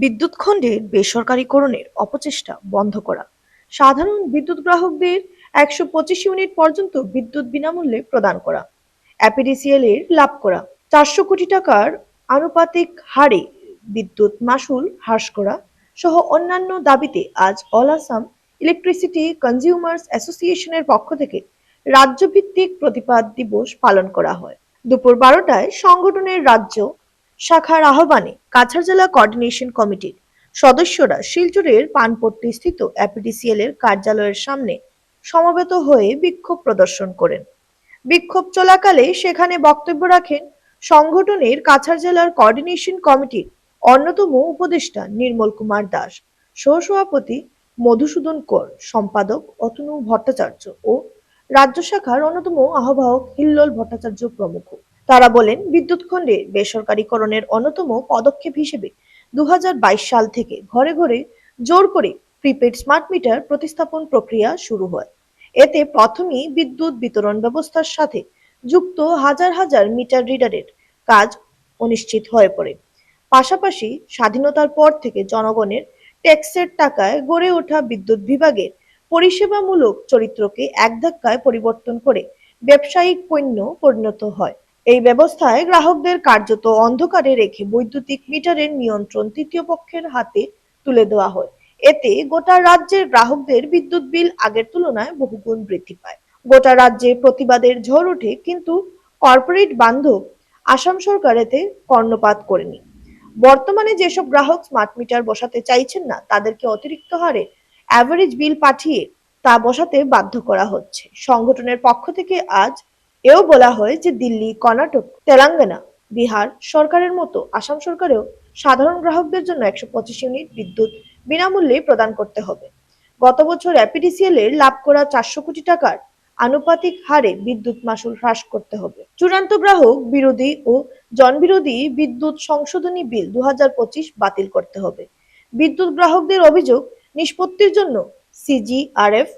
বিদ্যুৎ খণ্ডের বেসরকারীকরণের অপচেষ্টা বন্ধ করা, সাধারণ বিদ্যুৎ গ্রাহকদের ১২৫ ইউনিট পর্যন্ত বিদ্যুৎ বিনামূল্যে প্রদান করা, এপিডিসিএল এর লাভ করা, ৪০০ কোটি টাকার আনুপাতিক হারে বিদ্যুৎ মাশুল হ্রাস করা সহ অন্যান্য দাবিতে আজ অল আসাম ইলেকট্রিসিটি কনজিউমার্স অ্যাসোসিয়েশনের পক্ষ থেকে রাজ্যভিত্তিক প্রতিবাদ দিবস পালন করা হয়। দুপুর ১২টায় সংগঠনের রাজ্য শাখার আহ্বানে কাছাড় জেলা কোঅর্ডিনেশন কমিটির সদস্যরা শিলচরের পানপট্টি স্থিত এপিডিসিএল এর কার্যালয়ের সামনে সমবেত হয়ে বিক্ষোভ প্রদর্শন করেন। বিক্ষোভ চলাকালে সেখানে বক্তব্য রাখেন সংগঠনের কাছাড় জেলার কোঅর্ডিনেশন কমিটির অন্যতম উপদেষ্টা নির্মল কুমার দাস, সহসভাপতি মধুসূদন কর, সম্পাদক অতনু ভট্টাচার্য ও রাজ্য শাখার অন্যতম আহ্বায়ক হিল্লোল ভট্টাচার্য প্রমুখ। তারা বলেন, বিদ্যুৎ খণ্ডের বেসরকারীকরণের অন্যতম পদক্ষেপ হিসেবে ২০২২ সাল থেকে ঘরে ঘরে জোর করে প্রিপেড স্মার্ট মিটার প্রতিস্থাপন প্রক্রিয়া শুরু হয়। এতে প্রথমেই বিদ্যুৎ বিতরণ ব্যবস্থার সাথে যুক্ত হাজার হাজার মিটার রিডারের কাজ অনিশ্চিত হয়ে পড়ে। পাশাপাশি স্বাধীনতার পর থেকে জনগণের ট্যাক্সের টাকায় গড়ে ওঠা বিদ্যুৎ বিভাগের পরিষেবামূলক চরিত্রকে এক ধাক্কায় পরিবর্তন করে ব্যবসায়িক পণ্য পরিণত হয়। এই ব্যবস্থায় গ্রাহকদের কার্যত অন্ধকারে রেখে বৈদ্যুতিক মিটারের নিয়ন্ত্রণ তৃতীয় পক্ষের হাতে তুলে দেওয়া হয়। এতে গোটা রাজ্যের গ্রাহকদের বিদ্যুৎ বিল আগের তুলনায় বহুগুণ বৃদ্ধি পায়। গোটা রাজ্যে প্রতিবাদের ঝড় ওঠে, কিন্তু কর্পোরেট বান্ধব আসাম সরকার এতে কর্ণপাত করেনি। বর্তমানে যেসব গ্রাহক স্মার্ট মিটার বসাতে চাইছেন না, তাদেরকে অতিরিক্ত হারে অ্যাভারেজ বিল পাঠিয়ে তা বসাতে বাধ্য করা হচ্ছে। সংগঠনের পক্ষ থেকে আজ এও বলা হয় যে দিল্লি, কর্ণাটক, তেলেঙ্গানা, বিহার সরকারের মতো আসাম সরকারেও সাধারণ গ্রাহকদের জন্য ১২৫ ইউনিট বিদ্যুৎ বিনামূল্যে প্রদান করতে হবে। গত বছর এপিডিসিএল এর লাভ করা ৪০০ কোটি টাকার আনুপাতিক হারে বিদ্যুৎ মাশুল হ্রাস করতে হবে। চূড়ান্ত গ্রাহক বিরোধী ও জনবিরোধী বিদ্যুৎ সংশোধনী বিল ২০২৫ বাতিল করতে হবে। বিদ্যুৎ গ্রাহকদের অভিযোগ নিষ্পত্তির জন্য সিজিআরএফ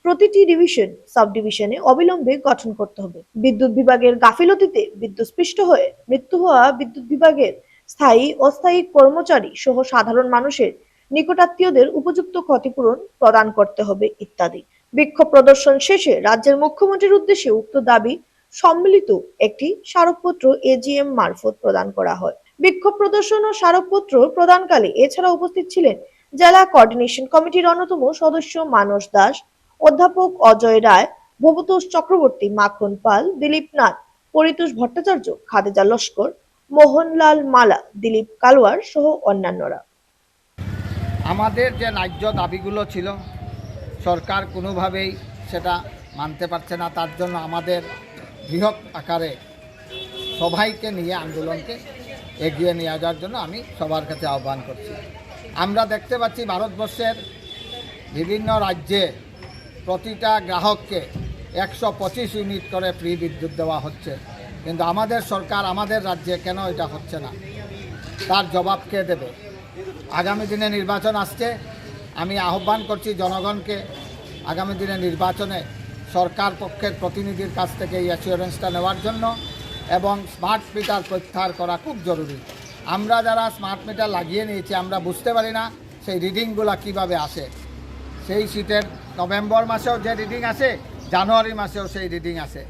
প্রতিটি ডিভিশন, সাব ডিভিশনে অবিলম্বে গঠন করতে হবে। বিদ্যুৎ বিভাগের গাফিলতিতে বিদ্যুৎস্পৃষ্ট হয়ে মৃত্যু হওয়া বিদ্যুৎ বিভাগের স্থায়ী অস্থায়ী কর্মচারী সহ সাধারণ মানুষের নিকটাত্মীয়দের উপযুক্ত ক্ষতিপূরণ প্রদান করতে হবে ইত্যাদি। বিক্ষোভ প্রদর্শন শেষে রাজ্যের মুখ্যমন্ত্রীর উদ্দেশ্যে উক্ত দাবি সম্মিলিত একটি স্মারকপত্র এজিএম মারফত প্রদান করা হয়। বিক্ষোভ প্রদর্শন ও স্মারকপত্র প্রদানকালে এছাড়া উপস্থিত ছিলেন জেলা কোঅর্ডিনেশন কমিটির অন্যতম সদস্য মানস দাস, অধ্যাপক অজয় রায়, ভবতোষ চক্রবর্তী, মাখন পাল, দিলীপ নাথ, পরিতোষ ভট্টাচার্য, খাদেজা লস্কর, মোহনলাল মালা, দিলীপ কালওয়ার সহ অন্যান্যরা। আমাদের যে ন্যায্য দাবিগুলো ছিল সরকার কোনোভাবেই সেটা মানতে পারছে না। তার জন্য আমাদের বৃহৎ আকারে সবাইকে নিয়ে আন্দোলনকে এগিয়ে নিয়ে যাওয়ার জন্য আমি সবার কাছে আহ্বান করছি। আমরা দেখতে পাচ্ছি ভারতবর্ষের বিভিন্ন রাজ্যে প্রতিটা গ্রাহককে ১২৫ ইউনিট করে ফ্রি বিদ্যুৎ দেওয়া হচ্ছে, কিন্তু আমাদের সরকার আমাদের রাজ্যে কেন এটা হচ্ছে না, তার জবাব কে দেবে? আগামী দিনে নির্বাচন আসছে, আমি আহ্বান করছি জনগণকে আগামী দিনে নির্বাচনে সরকার পক্ষের প্রতিনিধির কাছ থেকে এই অ্যাসিওরেন্সটা নেওয়ার জন্য, এবং স্মার্ট মিটার প্রত্যাহার করা খুব জরুরি। আমরা যারা স্মার্ট মিটার লাগিয়ে নিয়েছি আমরা বুঝতে পারি না সেই রিডিংগুলো কিভাবে আসে। সেই শীতের নভেম্বর মাসেও যে রিডিং আসে, জানুয়ারি মাসেও সেই রিডিং আসে।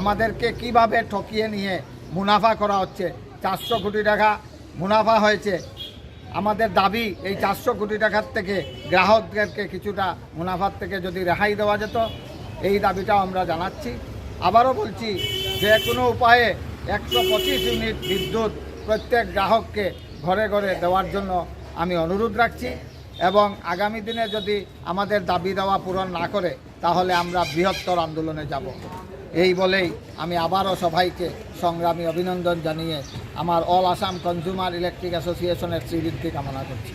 আমাদেরকে কিভাবে ঠকিয়ে নিয়ে মুনাফা করা হচ্ছে। ৪০০ কোটি টাকা মুনাফা হয়েছে। আমাদের দাবি এই ৪০০ কোটি টাকার থেকে গ্রাহকদেরকে কিছুটা মুনাফার থেকে যদি রেহাই দেওয়া যেত, এই দাবিটাও আমরা জানাচ্ছি। আবারও বলছি, যে কোনো উপায়ে ১২৫ ইউনিট বিদ্যুৎ প্রত্যেক গ্রাহককে ঘরে ঘরে দেওয়ার জন্য আমি অনুরোধ রাখছি, এবং আগামী দিনে যদি আমাদের দাবি দেওয়া পূরণ না করে তাহলে আমরা বৃহত্তর আন্দোলনে যাব। এই বলেই আমি আবারও সবাইকে সংগ্রামী অভিনন্দন জানিয়ে আমার অল আসাম কনজিউমার ইলেকট্রিক অ্যাসোসিয়েশনের শ্রীবৃদ্ধি কামনা করছি।